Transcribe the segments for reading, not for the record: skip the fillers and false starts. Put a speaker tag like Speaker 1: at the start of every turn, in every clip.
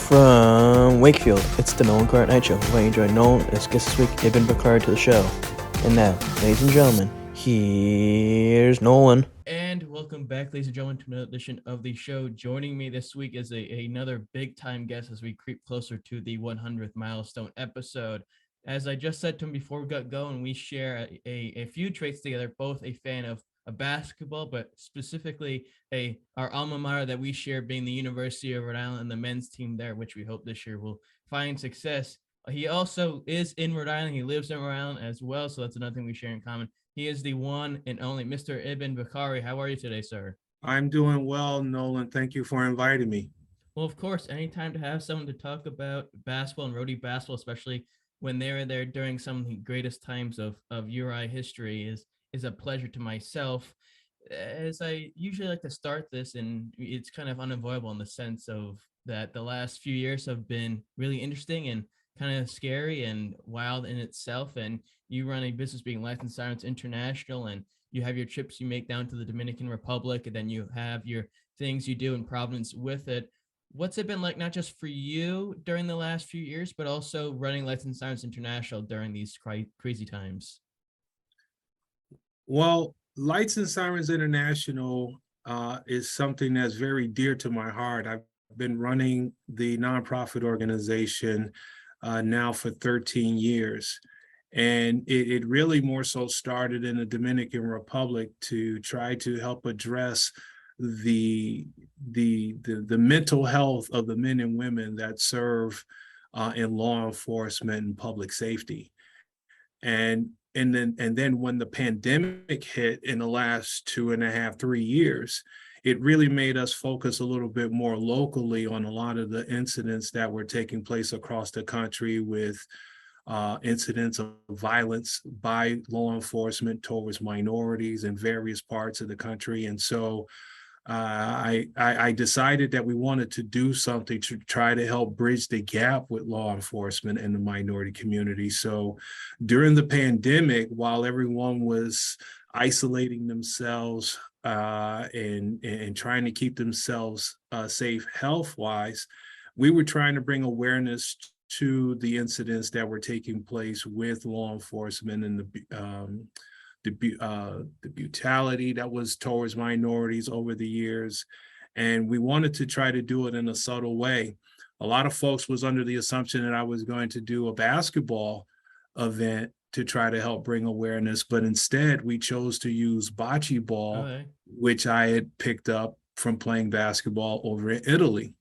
Speaker 1: From Wakefield, it's the Nolan Current Night Show. Why you join Nolan as guest this week, Ibn Bakari to the show. And now, ladies and gentlemen, here's Nolan.
Speaker 2: And welcome back, ladies and gentlemen, to another edition of the show. Joining me this week is another big-time guest as we creep closer to the 100th milestone episode. As I just said to him before we got going, we share a few traits together, both a fan of basketball, but specifically our alma mater that we share being the University of Rhode Island and the men's team there, which we hope this year will find success. He also is in Rhode Island. He lives in Rhode Island as well, so that's another thing we share in common. He is the one and only Mr. Ibn Bakari. How are you today, sir?
Speaker 3: I'm doing well, Nolan. Thank you for inviting me.
Speaker 2: Well, of course, anytime to have someone to talk about basketball and roadie basketball, especially when they're there during some of the greatest times of URI history, is a pleasure to myself. As I usually like to start this, and it's kind of unavoidable in the sense of that the last few years have been really interesting and kind of scary and wild in itself. And you run a business being Lights& Sirens International, and you have your trips you make down to the Dominican Republic, and then you have your things you do in Providence with it. What's it been like, not just for you during the last few years, but also running Lights& Sirens International during these crazy times?
Speaker 3: Well, Lights and Sirens International is something that's very dear to my heart. I've been running the nonprofit organization now for 13 years. And it really more so started in the Dominican Republic to try to help address the mental health of the men and women that serve in law enforcement and public safety. And then when the pandemic hit in the last 2.5, 3 years, it really made us focus a little bit more locally on a lot of the incidents that were taking place across the country with incidents of violence by law enforcement towards minorities in various parts of the country. And so I decided that we wanted to do something to try to help bridge the gap with law enforcement and the minority community. So during the pandemic, while everyone was isolating themselves and trying to keep themselves safe health-wise, we were trying to bring awareness to the incidents that were taking place with law enforcement and the brutality that was towards minorities over the years. And we wanted to try to do it in a subtle way. A lot of folks was under the assumption that I was going to do a basketball event to try to help bring awareness, but instead we chose to use bocce ball,
Speaker 2: Okay.
Speaker 3: which I had picked up from playing basketball over in Italy.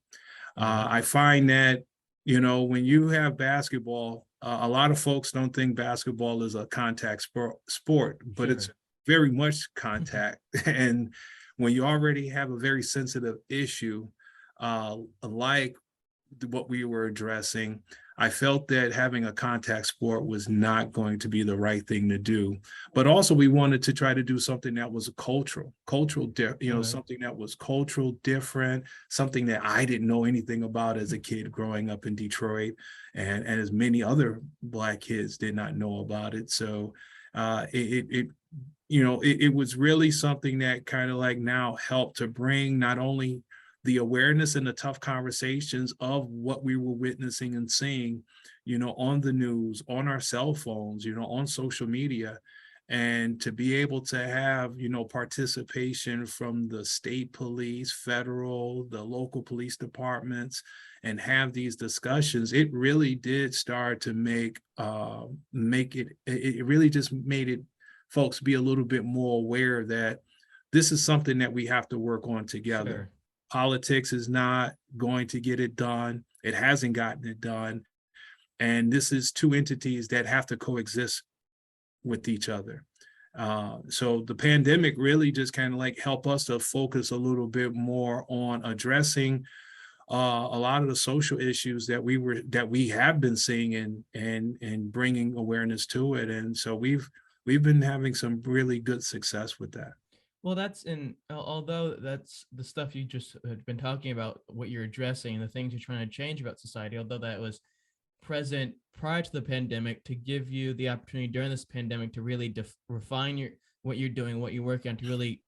Speaker 3: I find that, when you have basketball, a lot of folks don't think basketball is a contact sport, but it's very much contact. And when you already have a very sensitive issue, like what we were addressing, I felt that having a contact sport was not going to be the right thing to do. But also we wanted to try to do something that was cultural, something that was cultural, different, something that I didn't know anything about as a kid growing up in Detroit, and as many other Black kids did not know about it. So it was really something that kind of like now helped to bring not only the awareness and the tough conversations of what we were witnessing and seeing, on the news, on our cell phones, on social media, and to be able to have, participation from the state police, federal, the local police departments, and have these discussions. It really did start to make it really just made it folks be a little bit more aware that this is something that we have to work on together.
Speaker 2: Sure.
Speaker 3: Politics is not going to get it done. It hasn't gotten it done. And this is two entities that have to coexist with each other. So the pandemic really just kind of like helped us to focus a little bit more on addressing a lot of the social issues that we have been seeing and bringing awareness to it. And so we've been having some really good success with that.
Speaker 2: Well, although that's the stuff you just had been talking about, what you're addressing and the things you're trying to change about society, although that was present prior to the pandemic, to give you the opportunity during this pandemic to really refine what you're doing, what you're working on, to really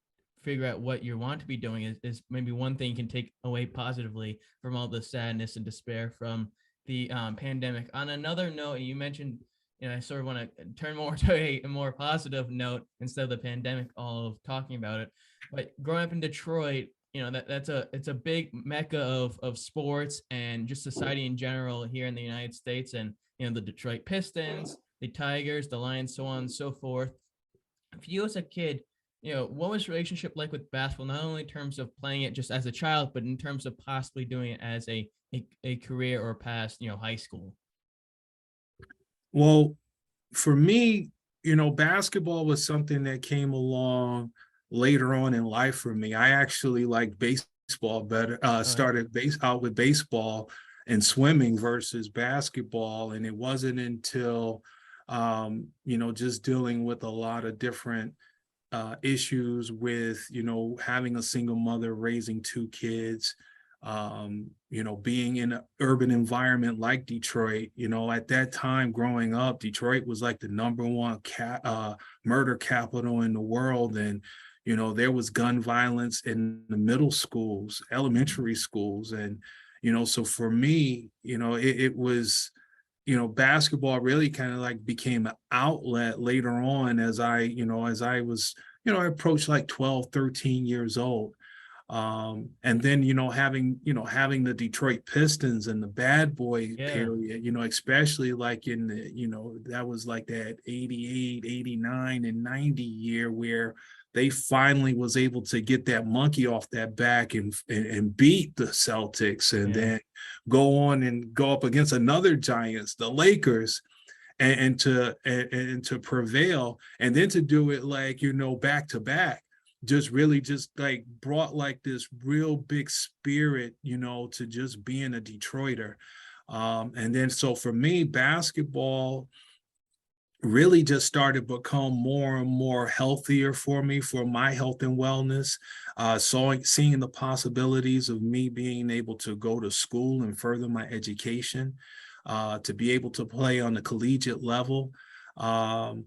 Speaker 2: figure out what you want to be doing is maybe one thing you can take away positively from all the sadness and despair from the pandemic. On another note, you mentioned, I sort of want to turn more to a more positive note instead of the pandemic, all of talking about it. But growing up in Detroit, it's a big mecca of sports and just society in general here in the United States. And the Detroit Pistons, the Tigers, the Lions, so on and so forth. For you as a kid, what was your relationship like with basketball, not only in terms of playing it just as a child, but in terms of possibly doing it as a career or past, high school?
Speaker 3: Well, for me, basketball was something that came along later on in life for me. I actually liked baseball better, started out with baseball and swimming versus basketball. And it wasn't until, just dealing with a lot of different issues with, having a single mother raising two kids, being in an urban environment like Detroit. At that time growing up, Detroit was like the number one murder capital in the world. And, there was gun violence in the middle schools, elementary schools. And, so for me, it was, basketball really kind of like became an outlet later on as I was, I approached like 12, 13 years old. And then, having the Detroit Pistons and the bad boy period, especially like in the, that was like that 88, 89 and 90 year where they finally was able to get that monkey off that back and beat the Celtics and then go on and go up against another Giants, the Lakers, and to prevail, and then to do it like, back to back, just really just like brought like this real big spirit, to just being a Detroiter. And then, so for me, basketball really just started to become more and more healthier for me, for my health and wellness. Seeing the possibilities of me being able to go to school and further my education, to be able to play on the collegiate level. AAU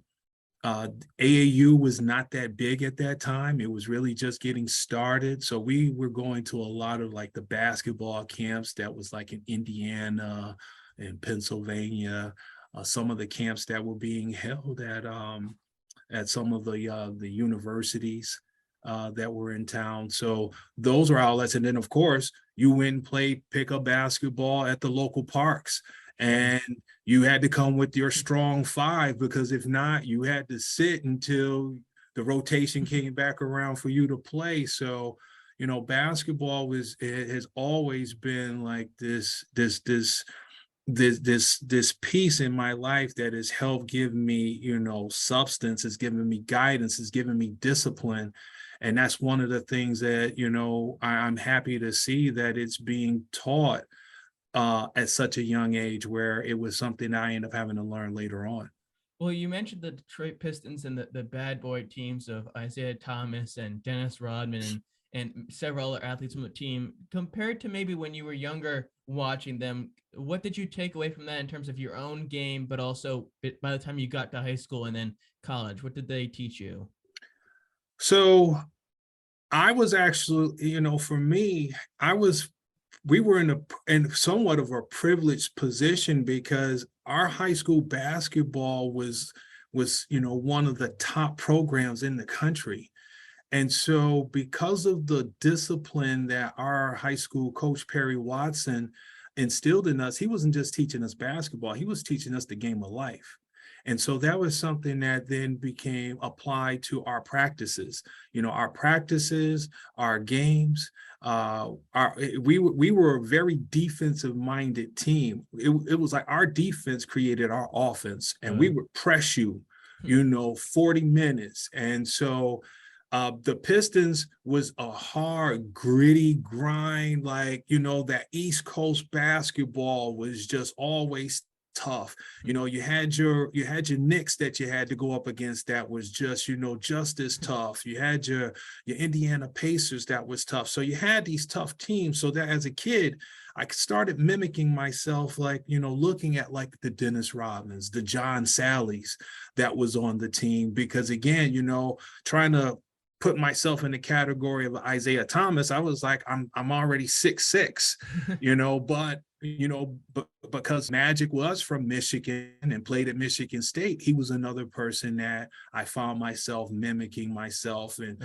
Speaker 3: was not that big at that time. It was really just getting started. So we were going to a lot of like the basketball camps that was like in Indiana and Pennsylvania, some of the camps that were being held at some of the universities that were in town. So those were outlets. And then of course you went and played pickup basketball at the local parks. And you had to come with your strong five, because if not, you had to sit until the rotation came back around for you to play. So, basketball has always been like this piece in my life that has helped give me, substance, has given me guidance, has given me discipline. And that's one of the things that, I'm happy to see that it's being taught at such a young age, where it was something I ended up having to learn later on.
Speaker 2: Well, you mentioned the Detroit Pistons and the bad boy teams of Isaiah Thomas and Dennis Rodman and several other athletes from the team. Compared to maybe when you were younger watching them, what did you take away from that in terms of your own game, but also by the time you got to high school and then college? What did they teach you?
Speaker 3: So I was actually, for me, we were in somewhat of a privileged position, because our high school basketball was one of the top programs in the country. And so because of the discipline that our high school coach, Perry Watson, instilled in us, he wasn't just teaching us basketball, he was teaching us the game of life. And so that was something that then became applied to our practices, our games. We were a very defensive minded team. It was like our defense created our offense, and we would press you, 40 minutes. And so the Pistons was a hard, gritty grind, like, that East Coast basketball was just always tough. You had your Knicks that you had to go up against, that was just, just as tough. You had your Indiana Pacers that was tough. So you had these tough teams. So that as a kid, I started mimicking myself, like, looking at like the Dennis Rodmans, the John Sallies that was on the team, because again, trying to put myself in the category of Isaiah Thomas. I was like, I'm already 6'6", but because Magic was from Michigan and played at Michigan State, he was another person that I found myself mimicking myself and,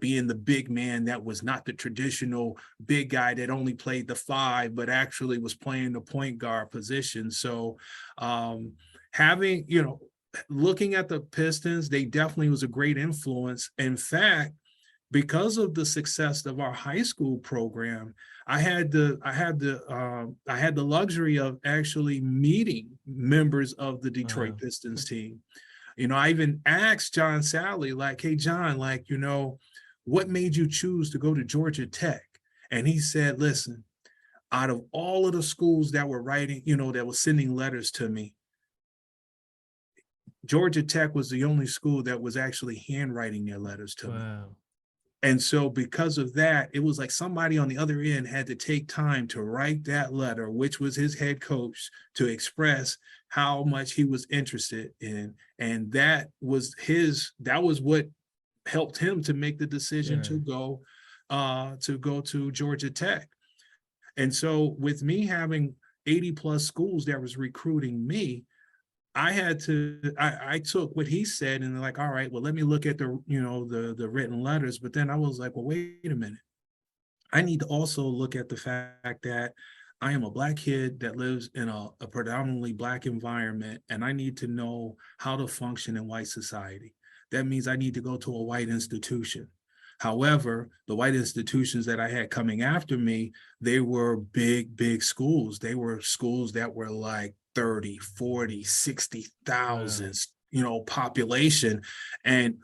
Speaker 3: being the big man that was not the traditional big guy that only played the 5, but actually was playing the point guard position. So looking at the Pistons, they definitely was a great influence. In fact, because of the success of our high school program, I had the luxury of actually meeting members of the Detroit Pistons team. I even asked John Sally, like, hey, John, what made you choose to go to Georgia Tech? And he said, listen, out of all of the schools that were writing, that was sending letters to me, Georgia Tech was the only school that was actually handwriting their letters to me. And so because of that, it was like somebody on the other end had to take time to write that letter, which was his head coach, to express how much he was interested in. And that was what helped him to make the decision to go to Georgia Tech. And so with me having 80 plus schools that was recruiting me, I took what he said and like, all right, well, let me look at the written letters. But then I was like, well, wait a minute. I need to also look at the fact that I am a Black kid that lives in a predominantly Black environment, and I need to know how to function in white society. That means I need to go to a white institution. However, the white institutions that I had coming after me, they were big schools. They were schools that were like 30, 40, 60,000, population. And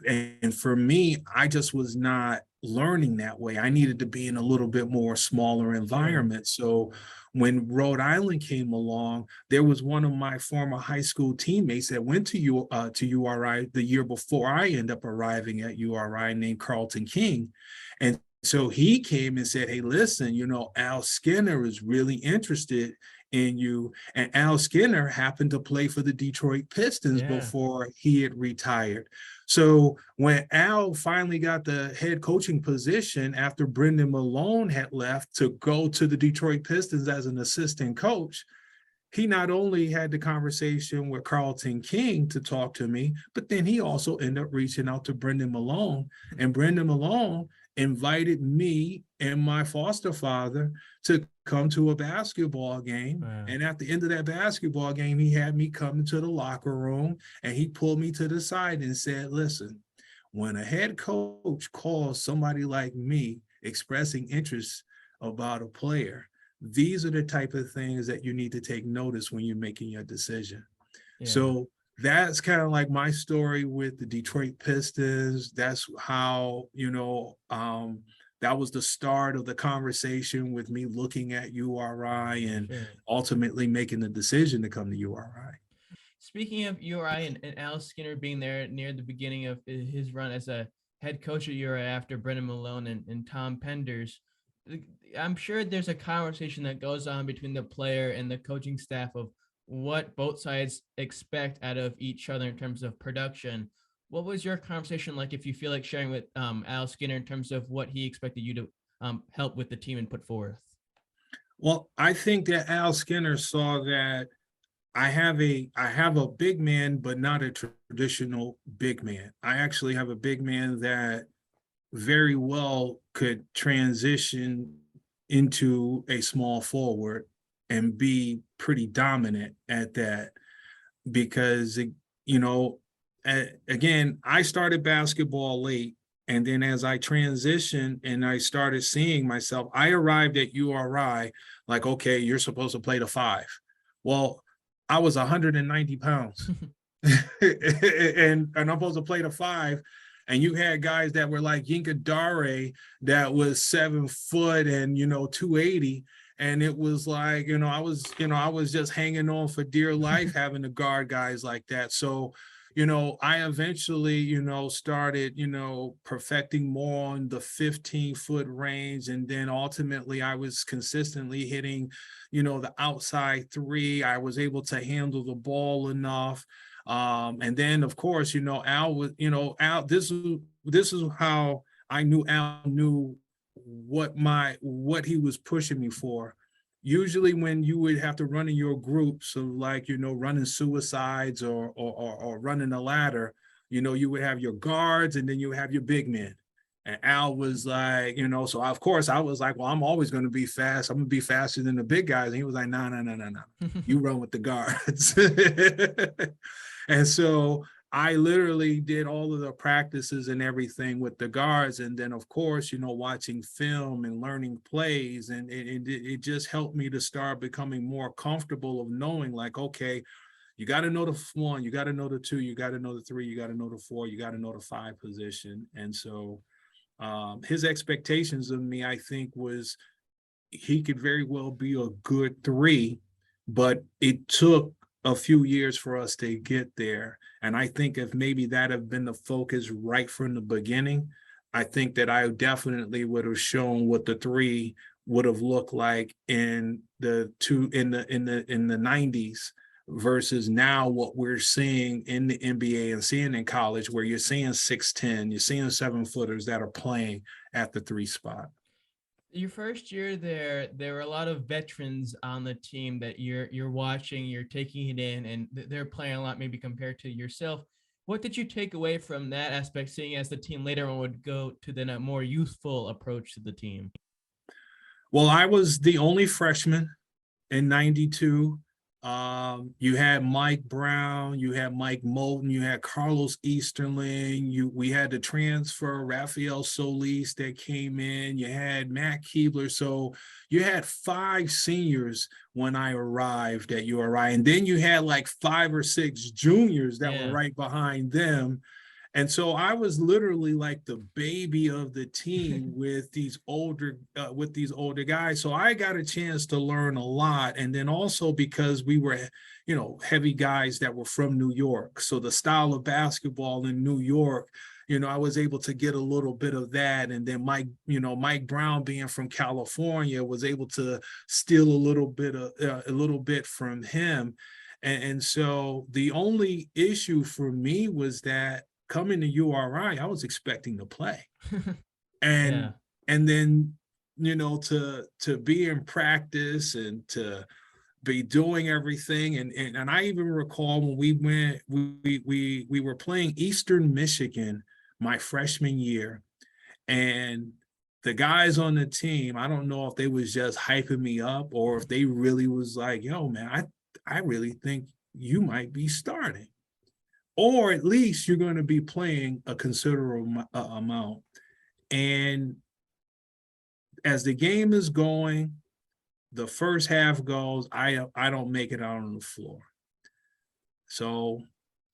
Speaker 3: for me, I just was not learning that way. I needed to be in a little bit more smaller environment. So when Rhode Island came along, there was one of my former high school teammates that went to URI the year before I ended up arriving at URI, named Carlton King. And so he came and said, hey, listen, Al Skinner is really interested in you. And Al Skinner happened to play for the Detroit Pistons before he had retired. So when Al finally got the head coaching position after Brendan Malone had left to go to the Detroit Pistons as an assistant coach, he not only had the conversation with Carlton King to talk to me, but then he also ended up reaching out to Brendan Malone. And Brendan Malone invited me and my foster father to come to a basketball game. Wow. And at the end of that basketball game, he had me come into the locker room and he pulled me to the side and said, listen, when a head coach calls somebody like me expressing interest about a player, these are the type of things that you need to take notice when you're making your decision. So that's kind of like my story with the Detroit Pistons. That's how, that was the start of the conversation with me looking at URI and ultimately making the decision to come to URI.
Speaker 2: Speaking of URI and Al Skinner being there near the beginning of his run as a head coach at URI after Brendan Malone and Tom Penders, I'm sure there's a conversation that goes on between the player and the coaching staff of what both sides expect out of each other in terms of production. What was your conversation like, if you feel like sharing with Al Skinner in terms of what he expected you to help with the team and put forth?
Speaker 3: Well, I think that Al Skinner saw that I have a big man, but not a traditional big man. I actually have a big man that very well could transition into a small forward and be pretty dominant at that, because, again, I started basketball late. And then as I transitioned and I started seeing myself, I arrived at URI like, okay, you're supposed to play the 5. Well, I was 190 pounds and I'm supposed to play the 5. And you had guys that were like Yinka Dare that was 7 foot and, 280. And it was like, I was just hanging on for dear life having to guard guys like that. So, I eventually, started, perfecting more on the 15-foot range. And then ultimately I was consistently hitting, the outside 3. I was able to handle the ball enough. And then of course, Al was, Al, this is how I knew Al knew what he was pushing me for. Usually when you would have to run in your group, so like, running suicides or running a ladder, you would have your guards and then you have your big men. And Al was like, so of course I was like, well, I'm always going to be fast. I'm going to be faster than the big guys. And he was like, no, no, no, no, no. You run with the guards. And so I literally did all of the practices and everything with the guards. And then, of course, watching film and learning plays. And it just helped me to start becoming more comfortable of knowing, like, okay, you got to know the 1, you got to know the 2, you got to know the 3, you got to know the 4, you got to know the 5 position. And so his expectations of me, I think, was he could very well be a good 3, but it took a few years for us to get there. And I think if maybe that had been the focus right from the beginning, I think that I definitely would have shown what the 3 would have looked like in the 90s versus now what we're seeing in the NBA and seeing in college, where you're seeing 6'10", you're seeing 7-footers that are playing at the 3 spot.
Speaker 2: Your first year there were a lot of veterans on the team that you're watching, you're taking it in, and they're playing a lot maybe compared to yourself. What did you take away from that aspect, seeing as the team later on would go to then a more youthful approach to the team?
Speaker 3: Well, I was the only freshman in 92. You had Mike Brown, you had Mike Moulton, you had Carlos Easterling, we had the transfer Rafael Solis that came in, you had Matt Keebler. So you had 5 seniors when I arrived at URI, and then you had like 5 or 6 juniors that were right behind them. And so I was literally like the baby of the team with these older guys. So I got a chance to learn a lot. And then also because we were, heavy guys that were from New York. So the style of basketball in New York, I was able to get a little bit of that. And then Mike Brown being from California was able to steal a little bit from him. And so the only issue for me was that coming to URI, I was expecting to play. And then, to be in practice and to be doing everything. And I even recall when we were playing Eastern Michigan my freshman year. And the guys on the team, I don't know if they was just hyping me up or if they really was like, yo, man, I really think you might be starting. Or at least you're going to be playing a considerable amount. And as the game is going, the first half goes, I don't make it out on the floor. So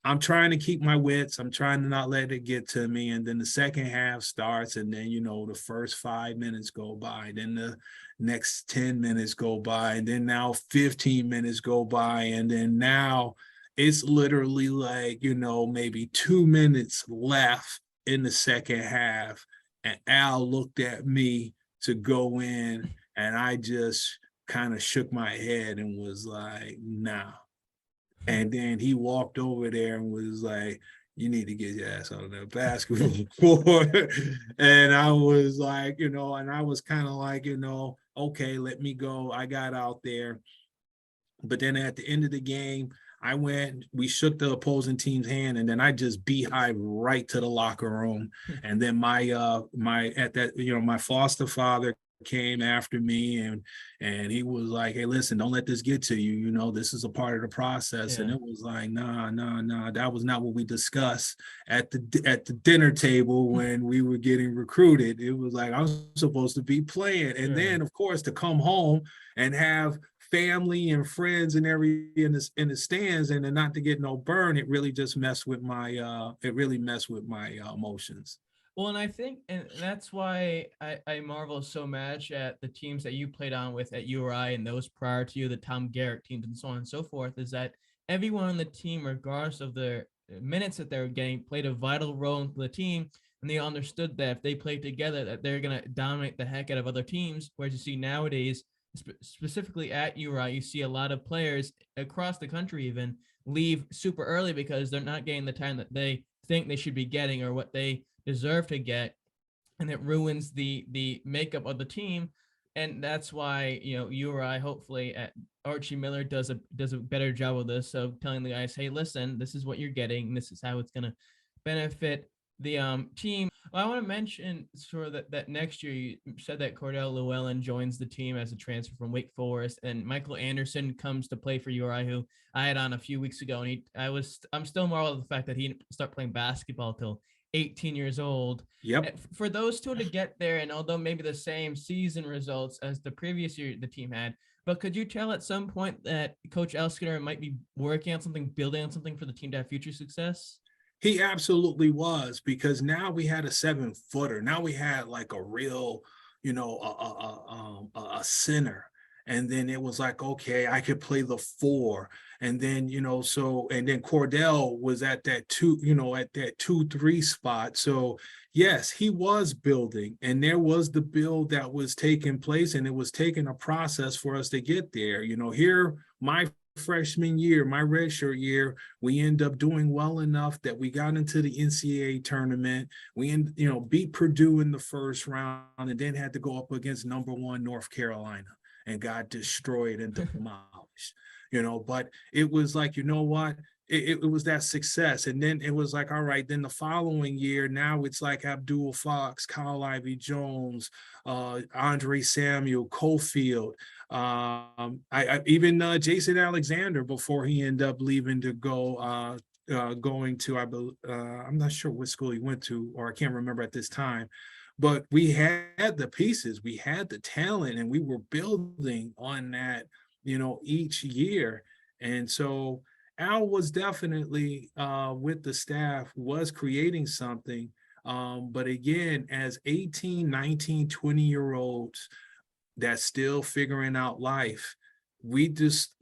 Speaker 3: I'm trying to keep my wits. I'm trying to not let it get to me. And then the second half starts, and then, the first 5 minutes go by. Then the next 10 minutes go by. And then now 15 minutes go by. And then now it's literally like, maybe 2 minutes left in the second half. And Al looked at me to go in, and I just kind of shook my head and was like, nah. And then he walked over there and was like, you need to get your ass on the basketball court. And I was like, and I was kind of like, okay, let me go. I got out there. But then at the end of the game, we shook the opposing team's hand, and then I just beehive right to the locker room. And then my foster father came after me, and he was like, hey, listen, don't let this get to you. This is a part of the process. And it was like, nah, that was not what we discussed at the dinner table when we were getting recruited. It was like, I'm supposed to be playing. And then, of course, to come home and have family and friends and in the stands, and then not to get no burn, it really just messed with my emotions.
Speaker 2: Well, and I think, and that's why I marvel so much at the teams that you played on with at URI and those prior to you, the Tom Garrett teams and so on and so forth, is that everyone on the team, regardless of their minutes that they were getting, played a vital role in the team. And they understood that if they played together, that they're going to dominate the heck out of other teams. Whereas you see nowadays, specifically at URI, you see a lot of players across the country even leave super early because they're not getting the time that they think they should be getting or what they deserve to get. and it ruins the makeup of the team. And that's why, you or I, hopefully, at Archie Miller does a better job of this, of telling the guys, hey, listen, this is what you're getting, and this is how it's gonna benefit the team. Well, I want to mention sort of that next year you said that Cordell Llewellyn joins the team as a transfer from Wake Forest, and Michael Anderson comes to play for URI, who I had on a few weeks ago, and I'm still marveled at the fact that he didn't start playing basketball till 18 years old.
Speaker 3: Yep.
Speaker 2: For those two to get there, and although maybe the same season results as the previous year the team had, but could you tell at some point that Coach Elsker might be working on something, building on something for the team to have future success?
Speaker 3: He absolutely was, because now we had a 7-footer. Now we had like a real, a center. And then it was like, okay, I could play the 4. And then, and then Cordell was at that 2-3 spot. So yes, he was building, and there was the build that was taking place, and it was taking a process for us to get there. Here, my freshman year, my redshirt year, we end up doing well enough that we got into the NCAA tournament. We beat Purdue in the first round, and then had to go up against number 1 North Carolina and got destroyed and demolished. But it was like, what? It was that success. And then it was like, all right, then the following year, now it's like Abdul Fox, Kyle Ivy Jones, Andre Samuel, Cofield, I even Jason Alexander, before he ended up leaving to go going to, I'm not sure what school he went to, or I can't remember at this time, but we had the pieces, we had the talent, and we were building on that, each year. And so Al was definitely with the staff, was creating something. But again, as 18, 19, 20-year-olds that's still figuring out life, we just,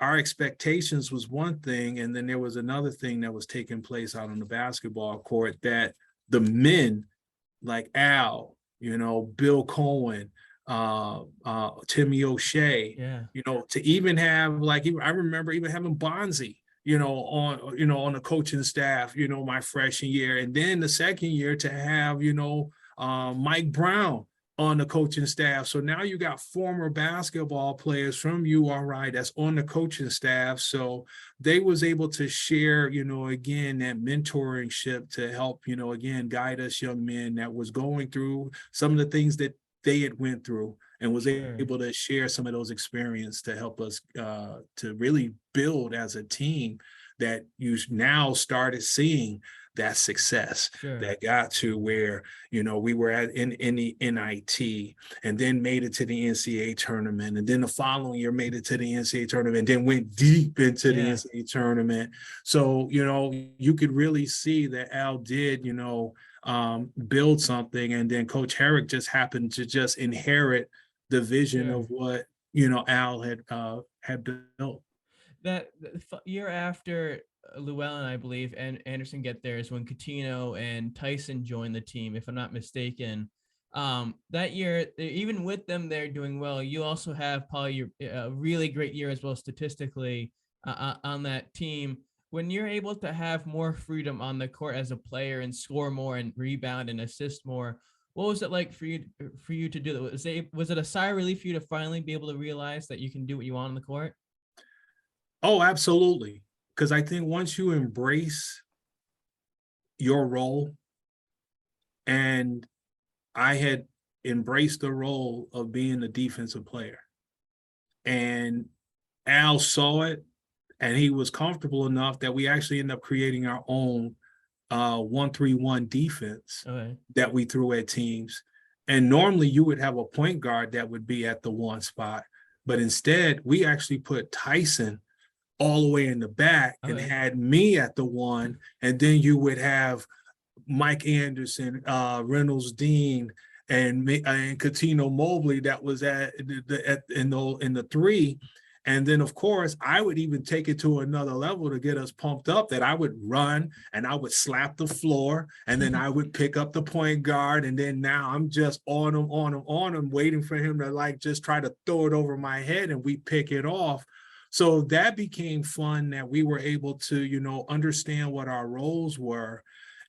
Speaker 3: our expectations was one thing, and then there was another thing that was taking place out on the basketball court, that the men like Al, Bill Cohen, Timmy O'Shea, to even have, like, I remember even having Bonzi, on the coaching staff, my freshman year, and then the second year to have, Mike Brown on the coaching staff. So now you got former basketball players from URI that's on the coaching staff. So they was able to share, again, that mentorship to help, again, guide us young men that was going through some of the things that they had went through, and was able to share some of those experiences to help us to really build as a team, that you now started seeing that success that got to where, we were in the NIT, and then made it to the NCAA tournament. And then the following year made it to the NCAA tournament, and then went deep into the NCAA tournament. So, you could really see that Al did, build something. And then Coach Herrick just happened to just inherit the vision of what, Al had built.
Speaker 2: That year after Llewellyn, I believe, and Anderson get there is when Coutinho and Tyson joined the team, if I'm not mistaken. That year, even with them, they're doing well. You also have probably a really great year as well statistically on that team. When you're able to have more freedom on the court as a player and score more and rebound and assist more, what was it like for you to do that? Was it a sigh of relief for you to finally be able to realize that you can do what you want on the court?
Speaker 3: Oh, absolutely. Because I think once you embrace your role, and I had embraced the role of being a defensive player, and Al saw it, and he was comfortable enough that we actually ended up creating our own 1-3-1 defense that we threw at teams. And normally you would have a point guard that would be at the 1 spot, but instead we actually put Tyson all the way in the back and had me at the 1, and then you would have Mike Anderson, Reynolds Dean, and Coutinho Mobley that was in the 3. And then, of course, I would even take it to another level to get us pumped up, that I would run and I would slap the floor, and then I would pick up the point guard. And then now I'm just on him, waiting for him to just try to throw it over my head, and we pick it off. So that became fun, that we were able to, understand what our roles were.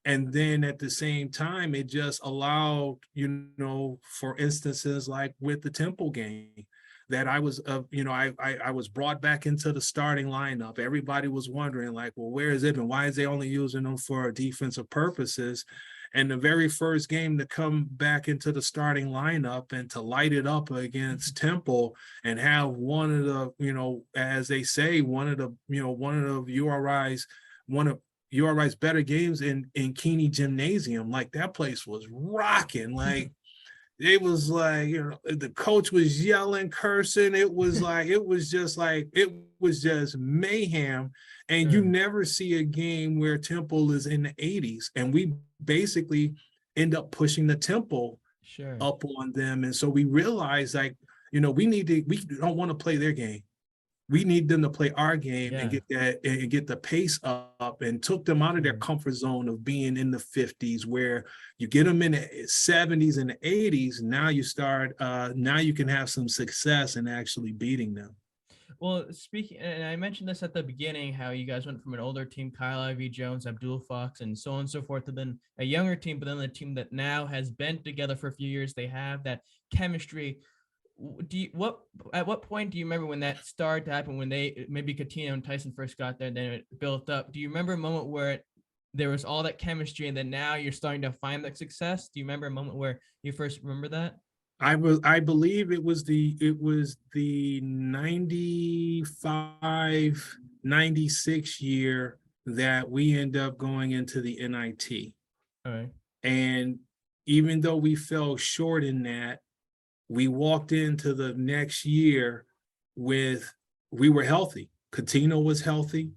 Speaker 3: And then at the same time, it just allowed, for instances like with the Temple game, that I was, I was brought back into the starting lineup. Everybody was wondering, like, well, where is Ibn? Why is they only using him for defensive purposes? And the very first game to come back into the starting lineup and to light it up against Temple and have one of the, as they say, one of the URI's better games in Keeney Gymnasium. Like, that place was rocking. Like, it was like, the coach was yelling, cursing. It was just mayhem. And you never see a game where Temple is in the 80s. And we basically end up pushing the Temple up on them. And so we realized, like, we don't want to play their game. We need them to play our game and get the pace up, and took them out of their comfort zone of being in the 50s, where you get them in the 70s and the 80s. Now you start, now you can have some success in actually beating them.
Speaker 2: Well, speaking, and I mentioned this at the beginning, how you guys went from an older team, Kyle Ivey Jones, Abdul Fox, and so on and so forth, to then a younger team, but then the team that now has been together for a few years. They have that chemistry. At what point do you remember when that started to happen, when maybe Coutinho and Tyson first got there, and then it built up? Do you remember a moment where there was all that chemistry and then now you're starting to find that success? Do you remember a moment where you first remember that?
Speaker 3: I believe it was the 95, 96 year that we end up going into the NIT.
Speaker 2: All right.
Speaker 3: And even though we fell short in that, we walked into the next year we were healthy. Coutinho was healthy,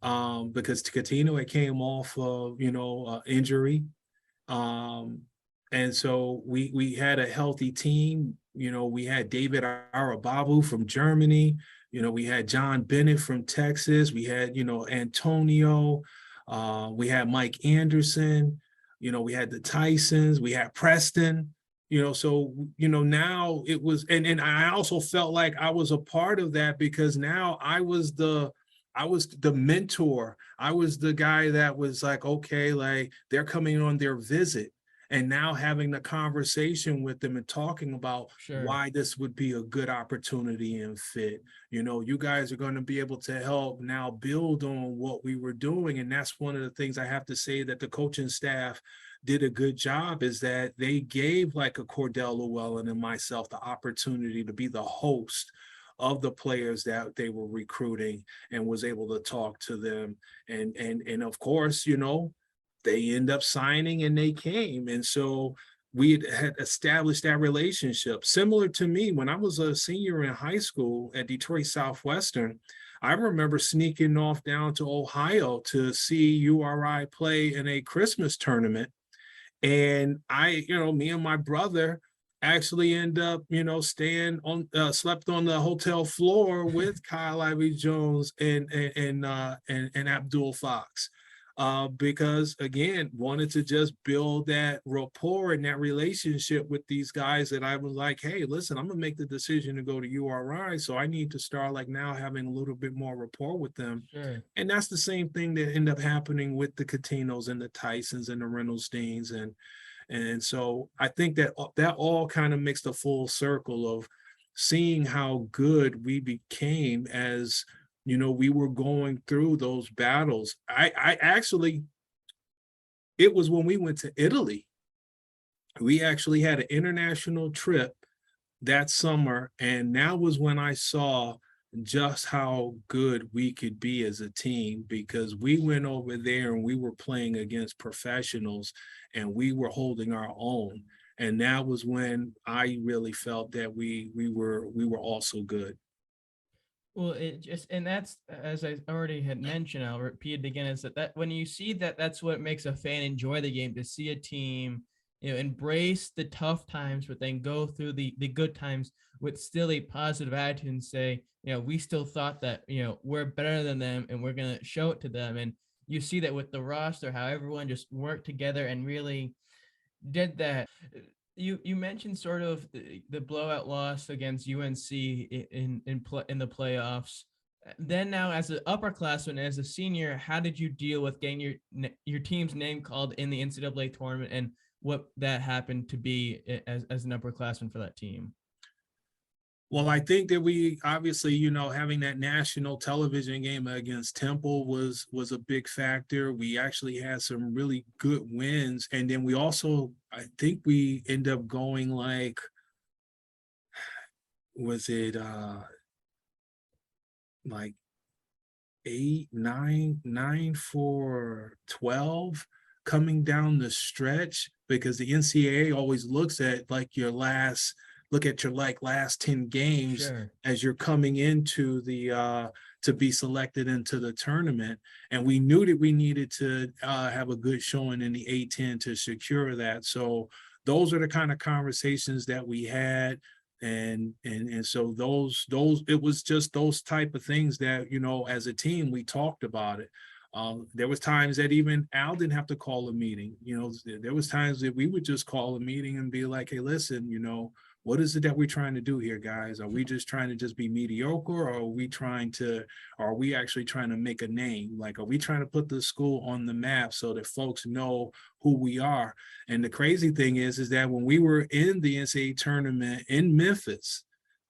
Speaker 3: because Coutinho had came off of, injury. And so we had a healthy team. We had David Arababu from Germany. We had John Bennett from Texas. We had, Antonio. We had Mike Anderson. We had the Tysons. We had Preston. So, now it was, and I also felt like I was a part of that, because now I was the mentor. I was the guy that was like, okay, like, they're coming on their visit, and now having the conversation with them and talking about why this would be a good opportunity and fit. You guys are going to be able to help now build on what we were doing. And that's one of the things I have to say that the coaching staff did a good job, is that they gave, like, a Cordell Llewellyn and myself the opportunity to be the host of the players that they were recruiting, and was able to talk to them. And of course, they end up signing and they came. And so we had established that relationship. Similar to me, when I was a senior in high school at Detroit Southwestern, I remember sneaking off down to Ohio to see URI play in a Christmas tournament. And me and my brother actually end up, slept on the hotel floor with Kyle Ivey Jones and Abdul Fox. Because, again, wanted to just build that rapport and that relationship with these guys, that I was like, hey, listen, I'm gonna make the decision to go to URI, so I need to start, like, now having a little bit more rapport with them. And that's the same thing that ended up happening with the Coutinhos and the Tysons and the Reynolds Deans. And so I think that all kind of makes the full circle of seeing how good we became as, we were going through those battles. I actually, it was when we went to Italy. We actually had an international trip that summer, and that was when I saw just how good we could be as a team, because we went over there and we were playing against professionals and we were holding our own. And that was when I really felt that we were also good.
Speaker 2: Well, and that's, as I already had mentioned, I'll repeat it again, is that when you see that, that's what makes a fan enjoy the game, to see a team, embrace the tough times, but then go through the good times with still a positive attitude and say, we still thought that, we're better than them and we're going to show it to them. And you see that with the roster, how everyone just worked together and really did that. You mentioned sort of the blowout loss against UNC in the playoffs. Then now, as an upperclassman, as a senior, how did you deal with getting your team's name called in the NCAA tournament, and what that happened to be as an upperclassman for that team?
Speaker 3: Well, I think that we obviously, having that national television game against Temple was a big factor. We actually had some really good wins. And then we also, I think we end up going like, was it like 8, 9, 9 for 12 coming down the stretch, because the NCAA always looks at like your last 10 games
Speaker 2: Sure.
Speaker 3: as you're coming into the to be selected into the tournament. And we knew that we needed to have a good showing in the A10 to secure that. So those are the kind of conversations that we had. And so those it was just those type of things that, as a team, we talked about it. There was times that even Al didn't have to call a meeting. There was times that we would just call a meeting and be like, hey, listen, what is it that we're trying to do here, guys? Are we just trying to just be mediocre, or are we actually trying to make a name? Like, are we trying to put the school on the map so that folks know who we are? And the crazy thing is that when we were in the NCAA tournament in Memphis,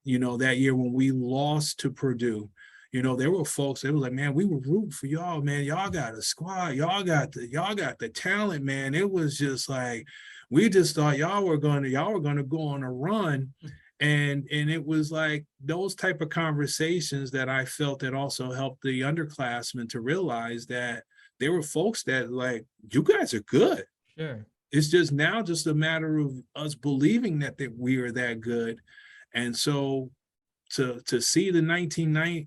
Speaker 3: that year when we lost to Purdue, there were folks that was like, man, we were rooting for y'all, man. Y'all got a squad. Y'all got the talent, man. It was just like, we just thought y'all were going to go on a run. And it was like those type of conversations that I felt that also helped the underclassmen to realize that there were folks that like, you guys are good.
Speaker 2: Sure.
Speaker 3: It's just now just a matter of us believing that we are that good. And so to see the 99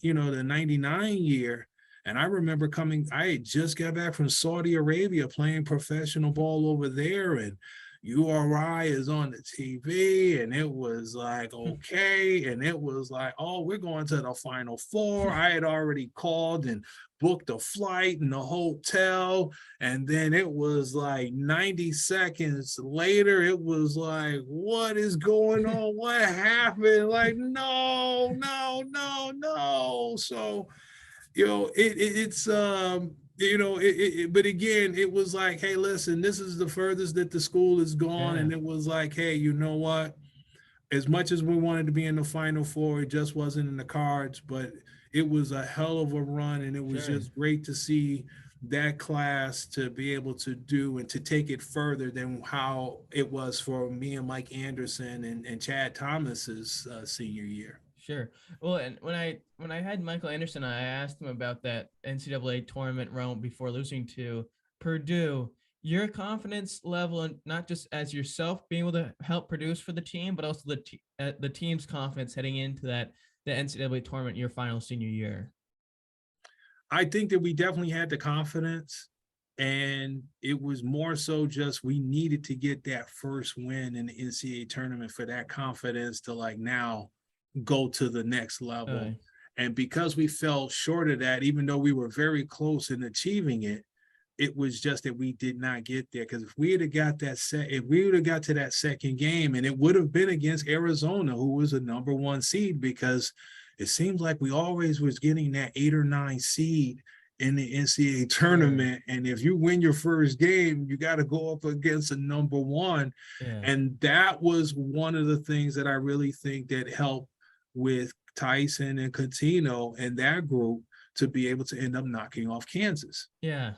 Speaker 3: year, and I remember I had just got back from Saudi Arabia playing professional ball over there, and URI is on the TV, and it was like, okay. And it was like, oh, we're going to the Final Four. I had already called and booked a flight and a hotel. And then it was like 90 seconds later, it was like, what is going on? What happened? Like, no. So, but again, it was like, hey, listen, this is the furthest that the school has gone.
Speaker 2: Yeah.
Speaker 3: And it was like, hey, you know what? As much as we wanted to be in the Final Four, it just wasn't in the cards, but it was a hell of a run. And it was just great to see that class to be able to do and to take it further than how it was for me and Mike Anderson and Chad Thomas's senior year.
Speaker 2: Sure. Well, and when I had Michael Anderson, I asked him about that NCAA tournament run before losing to Purdue. Your confidence level, and not just as yourself being able to help produce for the team, but also the team's confidence heading into the NCAA tournament your final senior year.
Speaker 3: I think that we definitely had the confidence, and it was more so just we needed to get that first win in the NCAA tournament for that confidence to like now go to the next level. And because we fell short of that, even though we were very close in achieving it, it was just that we did not get there. Because if we would have got to that second game, and it would have been against Arizona, who was a number 1 seed, because it seems like we always was getting that 8 or 9 seed in the NCAA tournament. And if you win your first game, you got to go up against a number 1. And that was one of the things that I really think that helped with Tyson and Coutinho and that group to be able to end up knocking off Kansas.
Speaker 2: Yeah.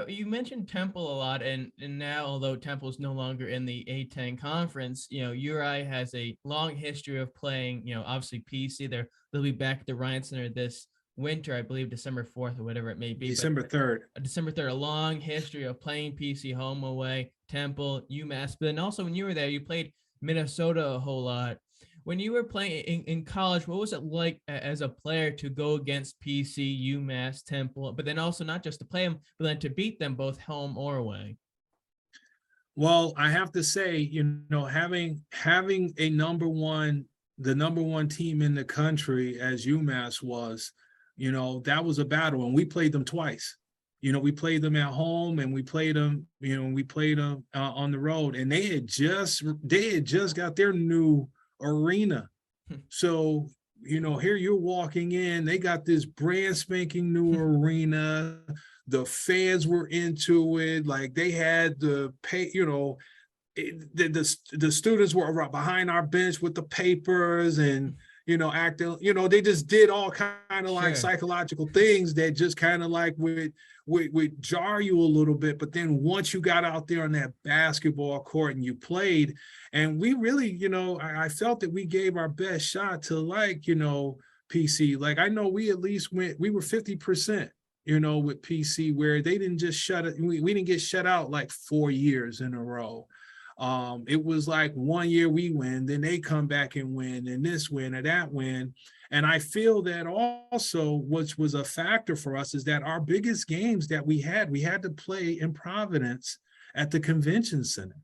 Speaker 2: You mentioned Temple a lot, and now, although Temple is no longer in the A10 conference, URI has a long history of playing, obviously PC. They'll be back at the Ryan Center this winter, I believe December 4th or whatever it may be.
Speaker 3: December 3rd.
Speaker 2: December 3rd, a long history of playing PC home, away, Temple, UMass. But then also when you were there, you played Minnesota a whole lot. When you were playing in college, what was it like as a player to go against PC, UMass, Temple, but then also not just to play them, but then to beat them both home or away?
Speaker 3: Well, I have to say, having a the number one team in the country as UMass was, that was a battle, and we played them twice. We played them at home, and we played them, on the road, and they had just got their new arena. So here you're walking in, they got this brand spanking new arena. The fans were into it. Like they had the pay, the students were behind our bench with the papers and, acting, they just did all kind of like psychological things that just kind of like would jar you a little bit. But then once you got out there on that basketball court and you played, and we really, I felt that we gave our best shot to like, PC. Like I know we at least we were 50%, with PC, where they didn't just shut it. We didn't get shut out like 4 years in a row. It was like 1 year we win, then they come back and win, and this win or that win. And I feel that also, which was a factor for us, is that our biggest games that we had to play in Providence at the convention center,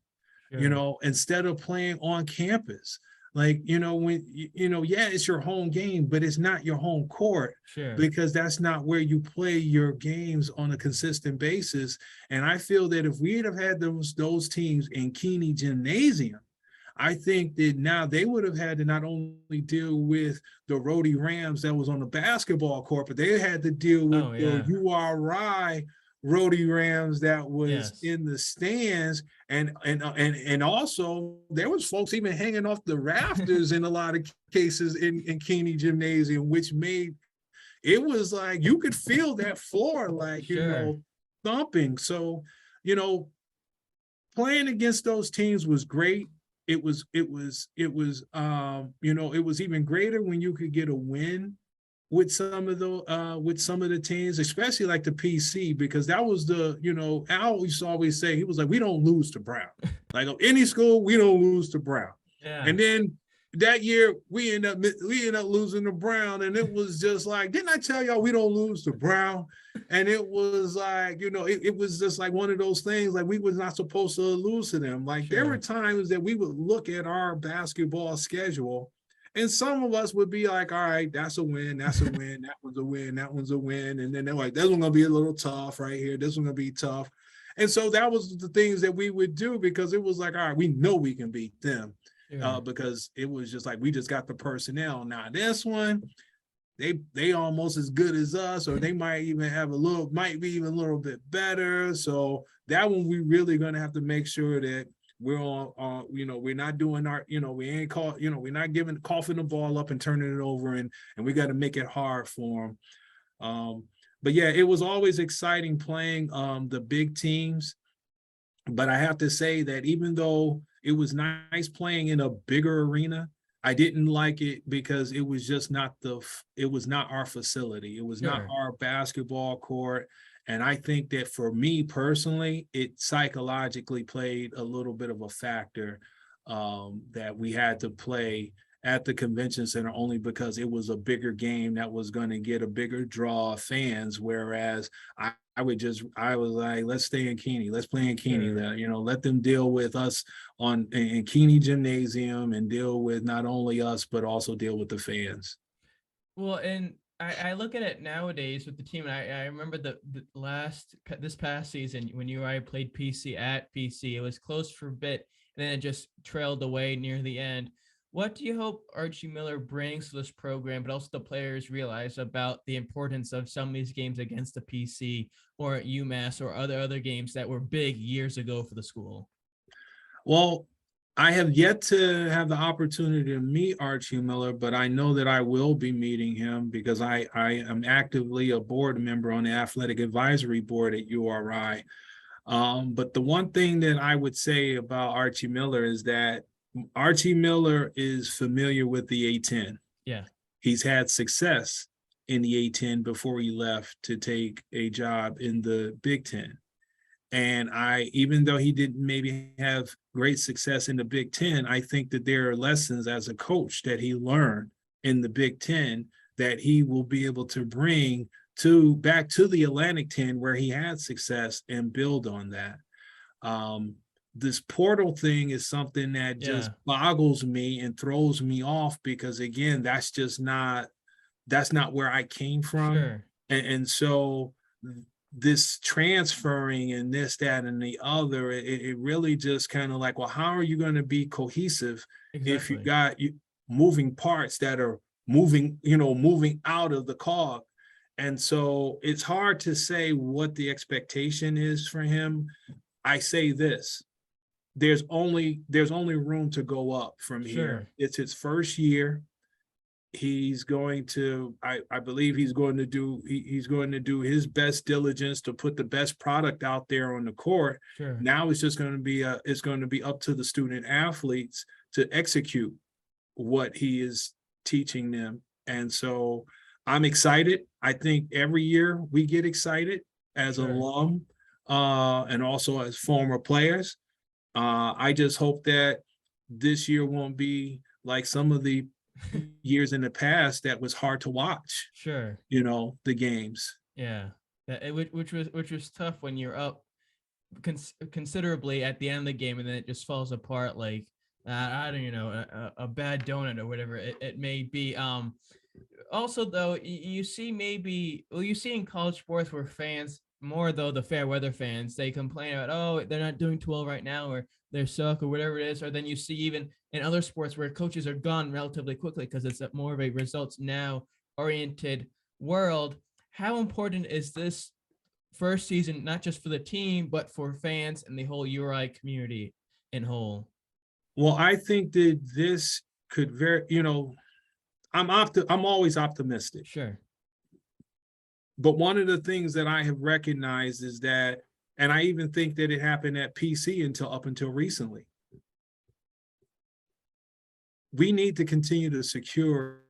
Speaker 3: instead of playing on campus. Like, when, it's your home game, but it's not your home court because that's not where you play your games on a consistent basis. And I feel that if we'd have had those teams in Keeney Gymnasium, I think that now they would have had to not only deal with the Rhody Rams that was on the basketball court, but they had to deal with the URI Rhody Rams that was in the stands, and also there was folks even hanging off the rafters in a lot of cases in Keeney Gymnasium, which made it was like you could feel that floor like thumping. So playing against those teams was great. It was it was even greater when you could get a win with some of the teams, especially like the PC, because that was Al used to always say, he was like, we don't lose to Brown. Like any school, we don't lose to Brown. And then that year we end up losing to Brown, and it was just like, didn't I tell y'all we don't lose to Brown? And it was like, it was just like one of those things, like we was not supposed to lose to them. Like there were times that we would look at our basketball schedule, and some of us would be like, all right, that's a win, that's a win, that one's a win, that one's a win. And then they're like, this one's gonna be a little tough right here, this one's gonna be tough. And so that was the things that we would do, because it was like, all right, we know we can beat them. Because it was just like, we just got the personnel. Now this one, they almost as good as us, or they might even have might be even a little bit better. So that one, we really gonna have to make sure that we're on, we're not doing our, we ain't call, we're not coughing the ball up and turning it over, and we got to make it hard for them. But yeah, it was always exciting playing the big teams. But I have to say that even though it was nice playing in a bigger arena, I didn't like it because it was just not our facility. It was not our basketball court. And I think that for me personally, it psychologically played a little bit of a factor that we had to play at the convention center, only because it was a bigger game that was going to get a bigger draw of fans. Whereas I was like, let's stay in Keeney, let's play in Keeney, let them deal with us in Keeney Gymnasium, and deal with not only us, but also deal with the fans.
Speaker 2: Well, and I look at it nowadays with the team, and I remember this past season when you and I played PC at PC, it was close for a bit, and then it just trailed away near the end. What do you hope Archie Miller brings to this program, but also the players realize about the importance of some of these games against the PC or UMass or other games that were big years ago for the school?
Speaker 3: Well, I have yet to have the opportunity to meet Archie Miller, but I know that I will be meeting him because I am actively a board member on the athletic advisory board at URI. But the one thing that I would say about Archie Miller is that Archie Miller is familiar with the A10.
Speaker 2: Yeah.
Speaker 3: He's had success in the A10 before he left to take a job in the Big Ten. And even though he didn't maybe have great success in the Big Ten, I think that there are lessons as a coach that he learned in the Big Ten that he will be able to bring back to the Atlantic 10 where he had success and build on that. This portal thing is something that just boggles me and throws me off, because again, that's not where I came from.
Speaker 2: Sure.
Speaker 3: And so this transferring and this, that, and the other, it really just kind of like, well, how are you going to be cohesive if you got moving parts that are moving out of the cog. And so it's hard to say what the expectation is for him. I say this, there's only room to go up from here.
Speaker 2: Sure.
Speaker 3: It's his first year. He's going to, I believe he's going to do his best diligence to put the best product out there on the court.
Speaker 2: Sure.
Speaker 3: Now it's just going to be up to the student athletes to execute what he is teaching them. And so I'm excited. I think every year we get excited as
Speaker 2: Sure.
Speaker 3: alum and also as former players. I just hope that this year won't be like some of the years in the past that was hard to watch.
Speaker 2: Sure.
Speaker 3: The games.
Speaker 2: Yeah. Which was tough when you're up considerably at the end of the game and then it just falls apart like I don't a bad donut or whatever it may be. Also though, you see in college sports where fans, more though the fair weather fans, they complain about, oh, they're not doing too well right now, or they suck, or whatever it is. Or then you see even in other sports where coaches are gone relatively quickly because it's more of a results now oriented world. How important is this first season, not just for the team, but for fans and the whole URI community in whole?
Speaker 3: Well, I think that this could I'm always optimistic.
Speaker 2: Sure.
Speaker 3: But one of the things that I have recognized is that, and I even think that it happened at PC up until recently, we need to continue to secure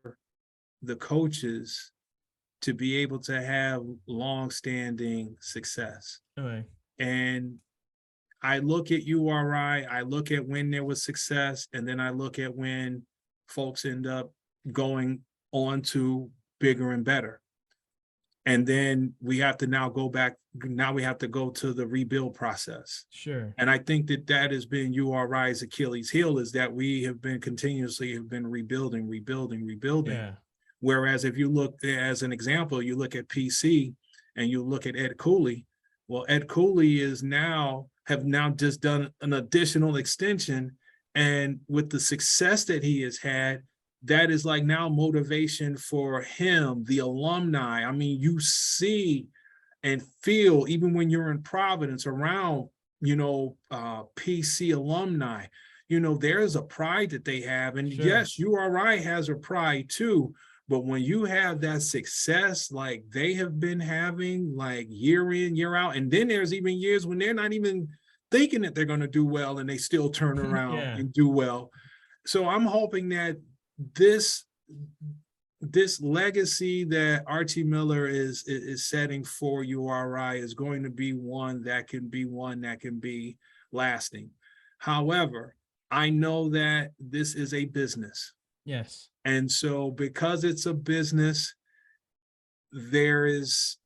Speaker 3: the coaches to be able to have long-standing success.
Speaker 2: Okay.
Speaker 3: And I look at URI, I look at when there was success, and then I look at when folks end up going on to bigger and better. And then we have to now go back. Now we have to go to the rebuild process.
Speaker 2: Sure.
Speaker 3: And I think that has been URI's Achilles heel, is that we have been continuously rebuilding.
Speaker 2: Yeah.
Speaker 3: Whereas if you look, as an example, you look at PC and you look at Ed Cooley. Well, Ed Cooley have now just done an additional extension. And with the success that he has had, that is like now motivation for him, the alumni. I mean, you see and feel, even when you're in Providence around, PC alumni, there's a pride that they have. And
Speaker 2: Sure.
Speaker 3: Yes, URI has a pride too. But when you have that success, like they have been having, like year in, year out, and then there's even years when they're not even thinking that they're going to do well and they still turn around
Speaker 2: Yeah.
Speaker 3: and do well. So I'm hoping that this legacy that Archie Miller is setting for URI is going to be one that can be lasting. However, I know that this is a business.
Speaker 2: Yes.
Speaker 3: And so because it's a business, there is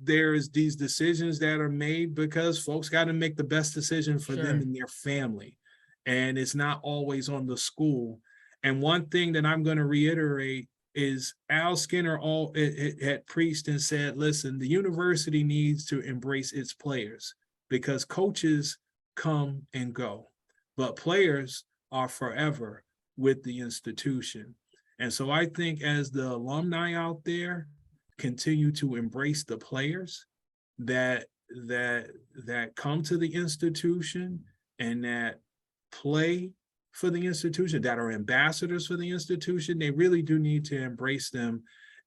Speaker 3: these decisions that are made because folks got to make the bbest decision for them and their family. And it's not always on the school. And one thing that I'm going to reiterate is Al Skinner had preached and said, listen, the university needs to embrace its players because coaches come and go, but players are forever with the institution. And so I think as the alumni out there continue to embrace the players that come to the institution and that play for the institution, that are ambassadors for the institution, they really do need to embrace them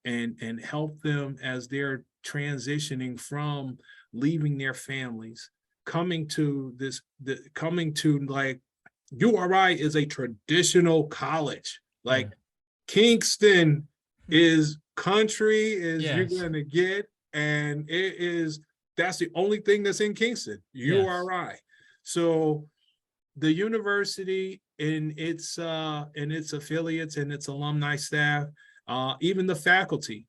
Speaker 3: and help them as they're transitioning from leaving their families, coming to like URI is a traditional college. Like Kingston is country as you're going to get, and that's the only thing that's in Kingston, URI. So the university in its affiliates and its alumni staff, even the faculty,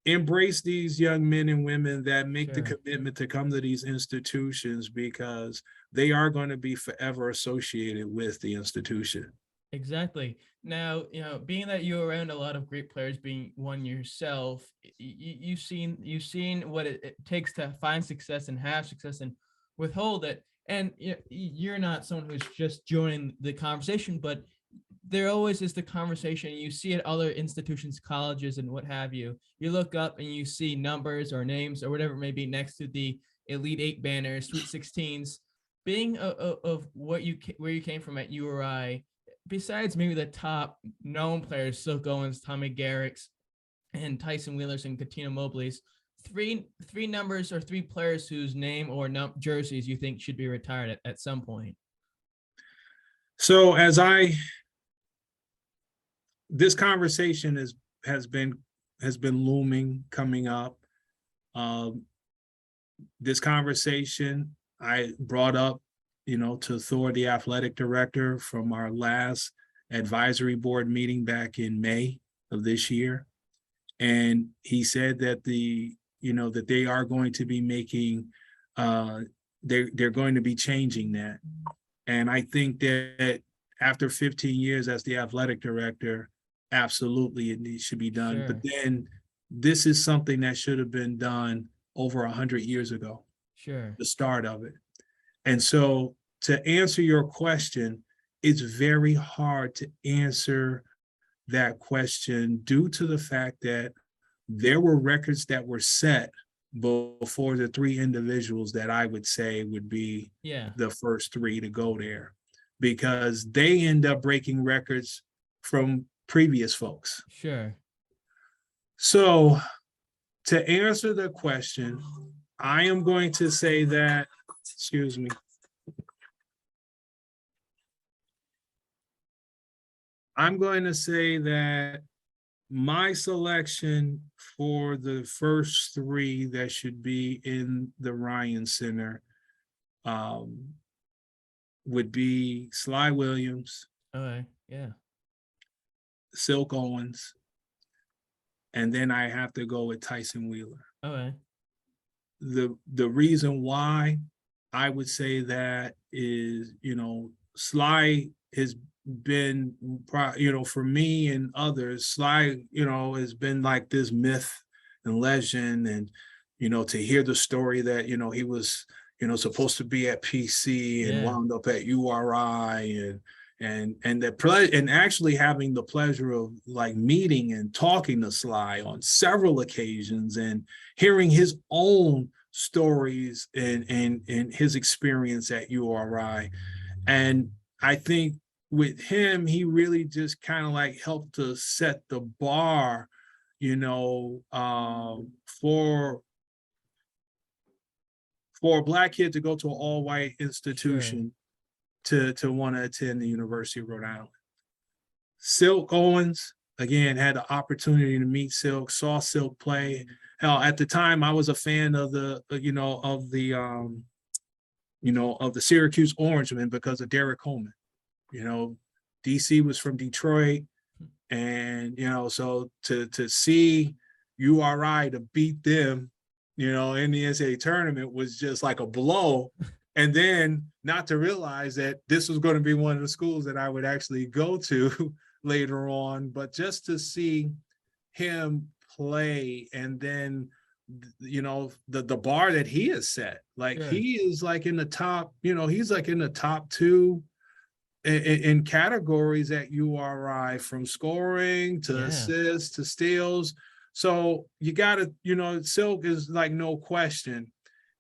Speaker 3: embrace these young men and women that make the commitment to come to these institutions because they are going to be forever associated with the institution.
Speaker 2: Exactly. Now, being that you're around a lot of great players, being one yourself, you've seen what it takes to find success and have success and withhold it. And you're not someone who's just joining the conversation, but there always is the conversation. You see at other institutions, colleges, and what have you. You look up and you see numbers or names or whatever it may be next to the Elite Eight banners, Sweet 16s. Being of what where you came from at URI, besides maybe the top known players, Silk Owens, Tommy Garricks, and Tyson Wheelers and Katina Mobley's, three numbers or three players whose name or jerseys you think should be retired at some point.
Speaker 3: So this conversation has been looming, coming up. This conversation I brought up, to Thor, the athletic director, from our last advisory board meeting back in May of this year. And he said that that they are going to be making, they're going to be changing that. And I think that after 15 years as the athletic director, absolutely it should be done.
Speaker 2: Sure.
Speaker 3: But then this is something that should have been done over 100 years ago.
Speaker 2: Sure.
Speaker 3: The start of it. And so to answer your question, it's very hard to answer that question due to the fact that there were records that were set before the three individuals that I would say would be the first three to go there, because they end up breaking records from previous folks.
Speaker 2: Sure.
Speaker 3: So to answer the question, I am going to say that, excuse me. I'm going to say that my selection for the first three that should be in the Ryan Center would be Sly Williams.
Speaker 2: Okay, yeah.
Speaker 3: Silk Owens. And then I have to go with Tyson Wheeler.
Speaker 2: Okay.
Speaker 3: The reason why I would say that is, Sly has been, for me and others, Sly, has been like this myth and legend. And, to hear the story that, he was, supposed to be at PC and wound up at URI and actually having the pleasure of like meeting and talking to Sly on several occasions and hearing his own stories and his experience at URI. And I think with him, he really just kind of like helped to set the bar, for a Black kid to go to an all-white institution to want to attend the University of Rhode Island. Silk Owens, again, had the opportunity to meet Silk, saw Silk play. Hell, at the time, I was a fan of the Syracuse Orangemen because of Derek Coleman. DC was from Detroit, and so to see URI to beat them, in the NCAA tournament was just like a blow. And then not to realize that this was going to be one of the schools that I would actually go to later on, but just to see him play, and then the bar that he has set, like he is like in the top, he's like in the top two in categories at URI, from scoring to assists to steals. So you gotta, Silk is like no question.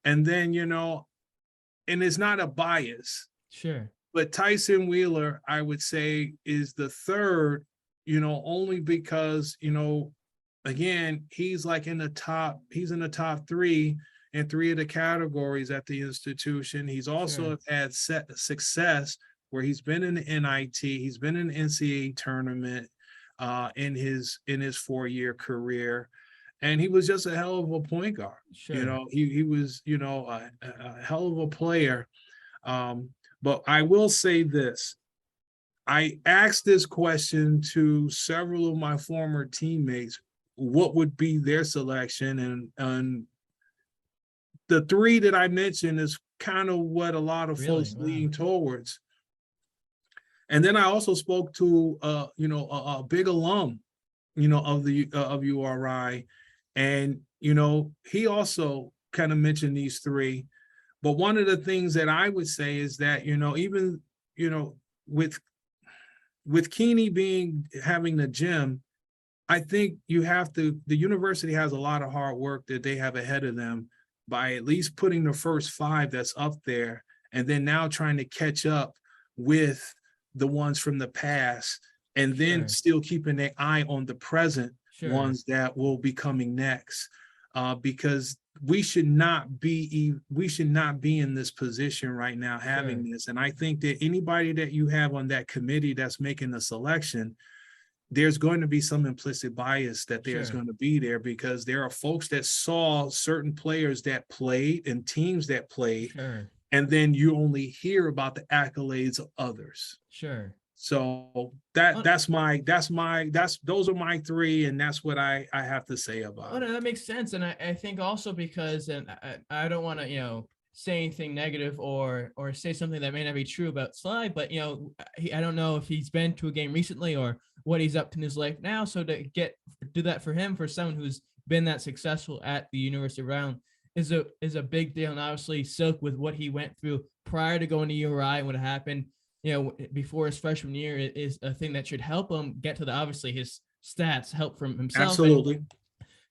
Speaker 3: And then, and it's not a bias.
Speaker 2: Sure.
Speaker 3: But Tyson Wheeler, I would say, is the third, only because, again, he's like in the top three in three of the categories at the institution. He's also had success where he's been in the NIT, he's been in the NCAA tournament in his 4-year career. And he was just a hell of a point guard.
Speaker 2: Sure.
Speaker 3: He was, a hell of a player. But I will say this. I asked this question to several of my former teammates, what would be their selection? And the three that I mentioned is kind of what a lot of folks lean towards. And then I also spoke to, a big alum, of URI. And, he also kind of mentioned these three. But one of the things that I would say is that, even, with with Keeney having the gym, I think the university has a lot of hard work that they have ahead of them by at least putting the first 5 that's up there, and then now trying to catch up with the ones from the past, and then still keeping their eye on the present ones that will be coming next. Because we should not be in this position right now having this. And I think that anybody that you have on that committee that's making the selection, there's going to be some implicit bias that there's going to be there, because there are folks that saw certain players that played and teams that played, and then you only hear about the accolades of others. So those are my 3, and that's what I have to say about it.
Speaker 2: No, that makes sense. And I think also because, and I don't want to, say anything negative or say something that may not be true about Sly, but I don't know if he's been to a game recently or what he's up to in his life now. So to do that for him, for someone who's been that successful at the University of Rhode Island, is a big deal. And obviously Silk, with what he went through prior to going to URI and what happened, before his freshman year, is a thing that should help him get to obviously his stats, help from himself.
Speaker 3: Absolutely.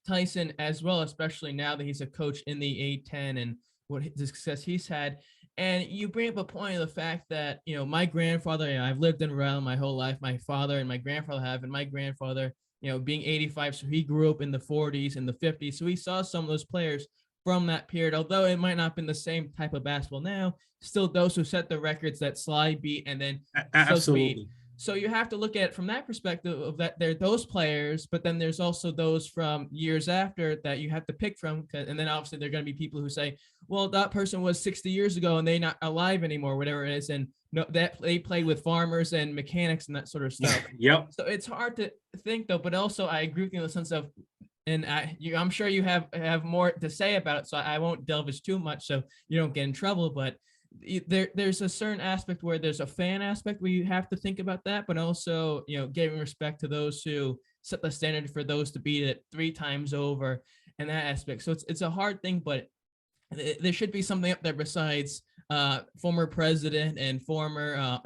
Speaker 2: Tyson as well, especially now that he's a coach in the A10 and what the success he's had. And you bring up a point of the fact that, my grandfather, I've lived in Rhode Island my whole life, my father and my grandfather have, and my grandfather, being 85, so he grew up in the 40s and the 50s. So he saw some of those players from that period, although it might not have been the same type of basketball now, still those who set the records that Sly beat and then
Speaker 3: absolutely.
Speaker 2: So you have to look at it from that perspective of that there are those players, but then there's also those from years after that you have to pick from. And then obviously there are going to be people who say, well, that person was 60 years ago and they're not alive anymore, whatever it is. And no, that they played with farmers and mechanics and that sort of stuff. So it's hard to think though, but also I agree with you in the sense of, and I'm sure you have more to say about it, so I won't delve as too much so you don't get in trouble, but there's a certain aspect where there's a fan aspect where you have to think about that, but also, giving respect to those who set the standard for those to beat it 3 times over and that aspect. So it's a hard thing, but there should be something up there besides former president and former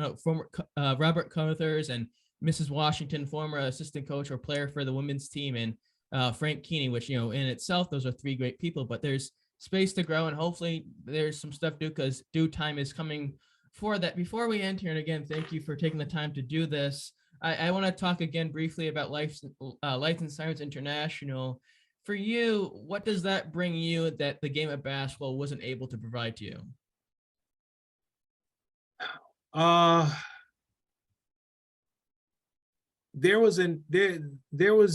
Speaker 2: Robert Carruthers and Mrs. Washington, former assistant coach or player for the women's team, and Frank Keeney, which, in itself, those are 3 great people, but there's space to grow, and hopefully there's some stuff to do because due time is coming for that. Before we end here, and again, thank you for taking the time to do this, I want to talk again briefly about Lights and Sirens International. For you, what does that bring you that the game of basketball wasn't able to provide to you?
Speaker 3: There was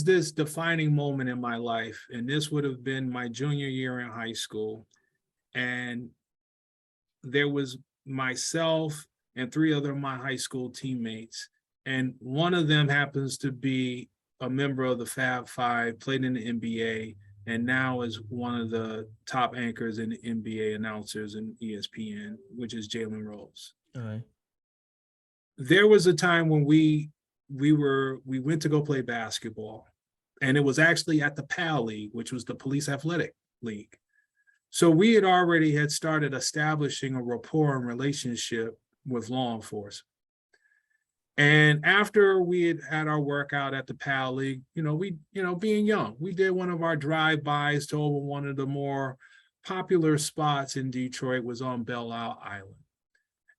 Speaker 3: this defining moment in my life, and this would have been my junior year in high school. And there was myself and 3 other of my high school teammates. And one of them happens to be a member of the Fab Five, played in the NBA, and now is one of the top anchors in the NBA announcers in ESPN, which is Jalen Rose.
Speaker 2: All right.
Speaker 3: There was a time when we went to go play basketball, and it was actually at the PAL League, which was the Police Athletic League. So we had started establishing a rapport and relationship with law enforcement. And after we had our workout at the PAL League, being young, we did one of our drive-bys to over one of the more popular spots in Detroit, was on Belle Isle.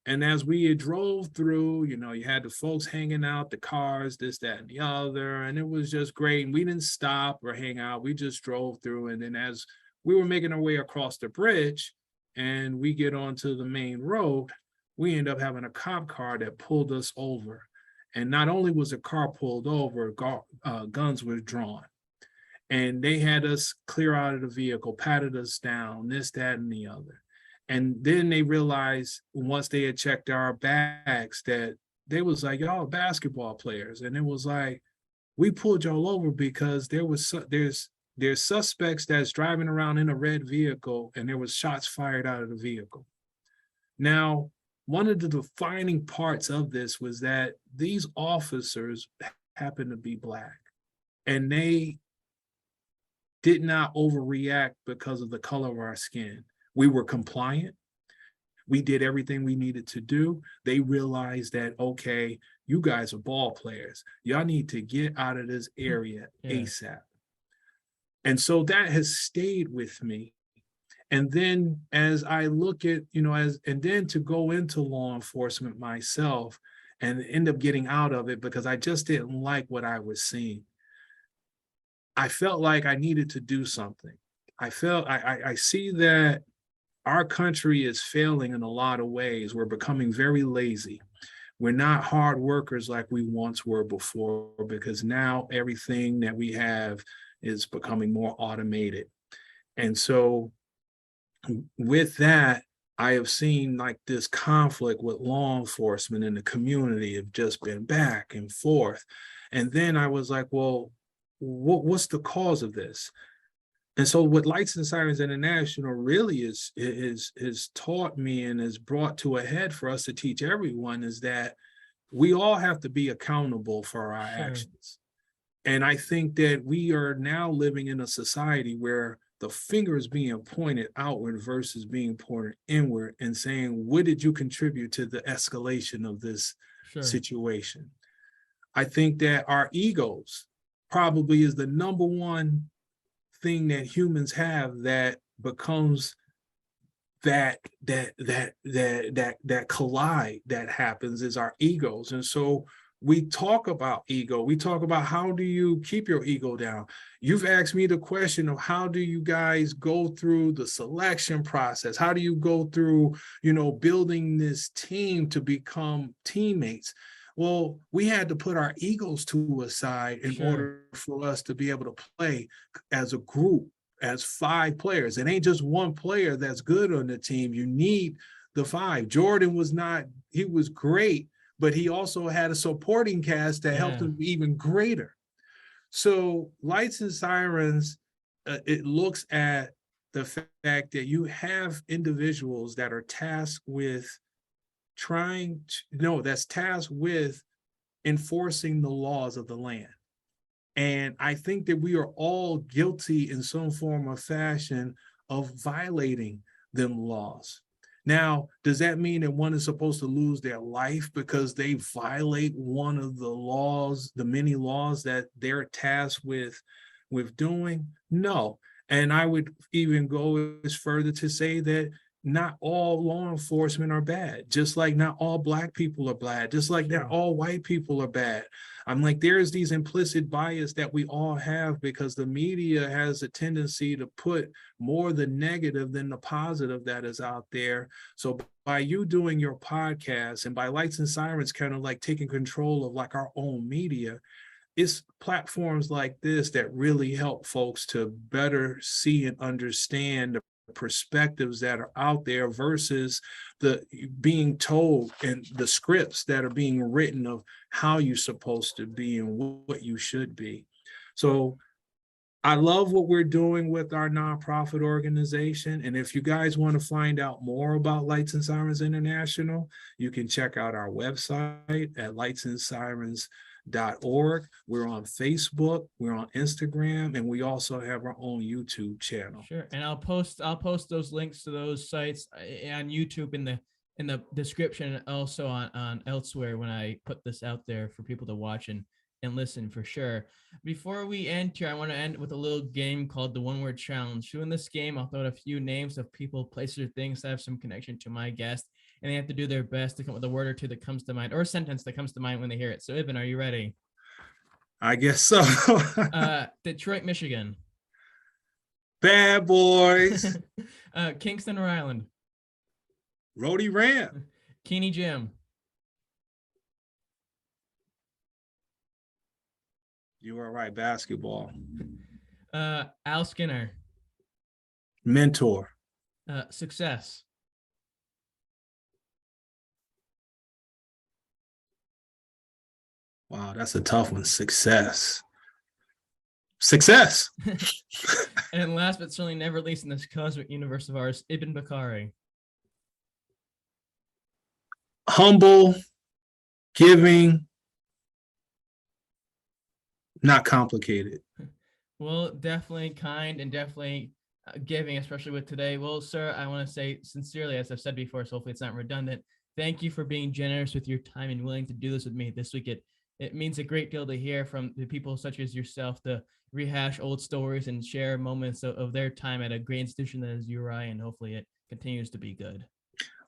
Speaker 3: And as we drove through, you had the folks hanging out, the cars, this, that, and the other, and it was just great. And we didn't stop or hang out. We just drove through. And then as we were making our way across the bridge and we get onto the main road, we end up having a cop car that pulled us over. And not only was the car pulled over, guns were drawn. And they had us clear out of the vehicle, patted us down, this, that, and the other. And then they realized once they had checked our bags that they was like, y'all basketball players. And it was like, we pulled y'all over because there's suspects that's driving around in a red vehicle, and there was shots fired out of the vehicle. Now, one of the defining parts of this was that these officers happened to be Black, and they did not overreact because of the color of our skin. We were compliant. We did everything we needed to do. They realized that, okay, you guys are ball players. Y'all need to get out of this area ASAP. And so that has stayed with me. And then as I look at, and then to go into law enforcement myself and end up getting out of it because I just didn't like what I was seeing. I felt like I needed to do something. I see that our country is failing in a lot of ways. We're becoming very lazy. We're not hard workers like we once were before, because now everything that we have is becoming more automated. And so with that, I have seen like this conflict with law enforcement and the community have just been back and forth. And then I was like, well, what's the cause of this? And so what Lights and Sirens International really is taught me and is brought to a head for us to teach everyone is that we all have to be accountable for our actions. And I think that we are now living in a society where the finger is being pointed outward versus being pointed inward and saying, what did you contribute to the escalation of this situation? I think that our egos probably is the number one thing that humans have that becomes that collide that happens is our egos. And so we talk about ego. We talk about how do you keep your ego down? You've asked me the question of how do you guys go through the selection process? How do you go through, building this team to become teammates? Well, we had to put our egos to a side in order for us to be able to play as a group, as 5 players. It ain't just one player that's good on the team. You need the 5. Jordan he was great, but he also had a supporting cast that helped him be even greater. So Lights and Sirens, it looks at the fact that you have individuals that are tasked with that's tasked with enforcing the laws of the land. And I think that we are all guilty in some form or fashion of violating them laws. Now, does that mean that one is supposed to lose their life because they violate one of the laws, the many laws that they're tasked with doing? No. And I would even go as further to say that not all law enforcement are bad, just like not all Black people are bad, just like not all white people are bad. I'm like, there's these implicit bias that we all have because the media has a tendency to put more the negative than the positive that is out there. So by you doing your podcast and by Lights and Sirens kind of like taking control of like our own media, it's platforms like this that really help folks to better see and understand the perspectives that are out there versus the being told and the scripts that are being written of how you're supposed to be and what you should be. So I love what we're doing with our nonprofit organization. And if you guys want to find out more about Lights and Sirens International, you can check out our website at lightsandsirens.org. We're on Facebook, we're on Instagram, and we also have our own YouTube channel.
Speaker 2: Sure. And I'll post those links to those sites on YouTube in the description, and also on elsewhere when I put this out there for people to watch and listen for sure. Before we end here, I want to end with a little game called the One Word Challenge. So in this game, I'll throw out a few names of people, places, or things that have some connection to my guest, and they have to do their best to come up with a word or two that comes to mind, or a sentence that comes to mind when they hear it. So Ibn, are you ready?
Speaker 3: I guess so.
Speaker 2: Detroit, Michigan.
Speaker 3: Bad boys.
Speaker 2: Kingston, Rhode Island.
Speaker 3: Rhody Ram.
Speaker 2: Keeney Jim.
Speaker 3: You are right, basketball.
Speaker 2: Al Skinner.
Speaker 3: Mentor.
Speaker 2: Success.
Speaker 3: Wow, that's a tough one. Success. Success.
Speaker 2: And last but certainly never least in this cosmic universe of ours, Ibn Bakari.
Speaker 3: Humble, giving, not complicated.
Speaker 2: Well, definitely kind and definitely giving, especially with today. Well, sir, I want to say sincerely, as I've said before, so hopefully it's not redundant, thank you for being generous with your time and willing to do this with me this week. It means a great deal to hear from the people such as yourself to rehash old stories and share moments of their time at a great institution that is URI, and hopefully it continues to be good.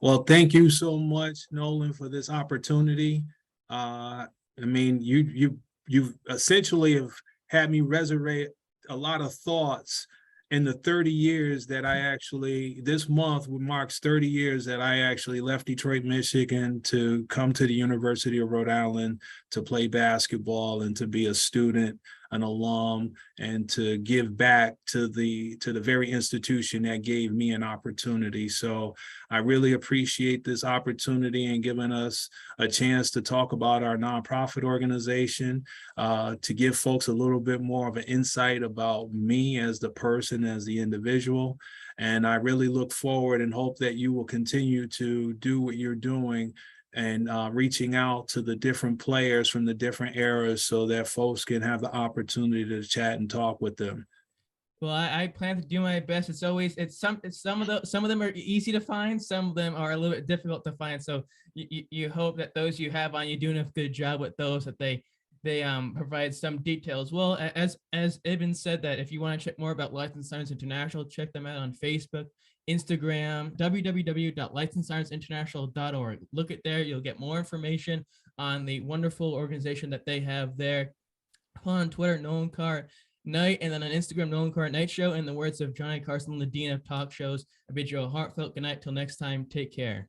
Speaker 3: Well, thank you so much, Nolan, for this opportunity. I mean, you essentially have had me resurrect a lot of thoughts in the 30 years that I actually, this month marks 30 years that I actually left Detroit, Michigan to come to the University of Rhode Island to play basketball and to be a student, an alum, and to give back to the very institution that gave me an opportunity. So I really appreciate this opportunity and giving us a chance to talk about our nonprofit organization, to give folks a little bit more of an insight about me as the person, as the individual. And I really look forward and hope that you will continue to do what you're doing and reaching out to the different players from the different eras so that folks can have the opportunity to chat and talk with them.
Speaker 2: Well, I plan to do my best. Some of them are easy to find. Some of them are a little bit difficult to find. So you hope that those you have on, you do a good job with those, that they provide some details. Well, as Ibn said, that if you want to check more about Lights and Sirens International, check them out on Facebook, Instagram, www.lightsandsirens.international.org. Look at there. You'll get more information on the wonderful organization that they have there. On Twitter, Nolan Carr Night, and then on Instagram, Nolan Carr Night Show. In the words of Johnny Carson, the dean of talk shows, I bid you a heartfelt good night. Till next time, take care.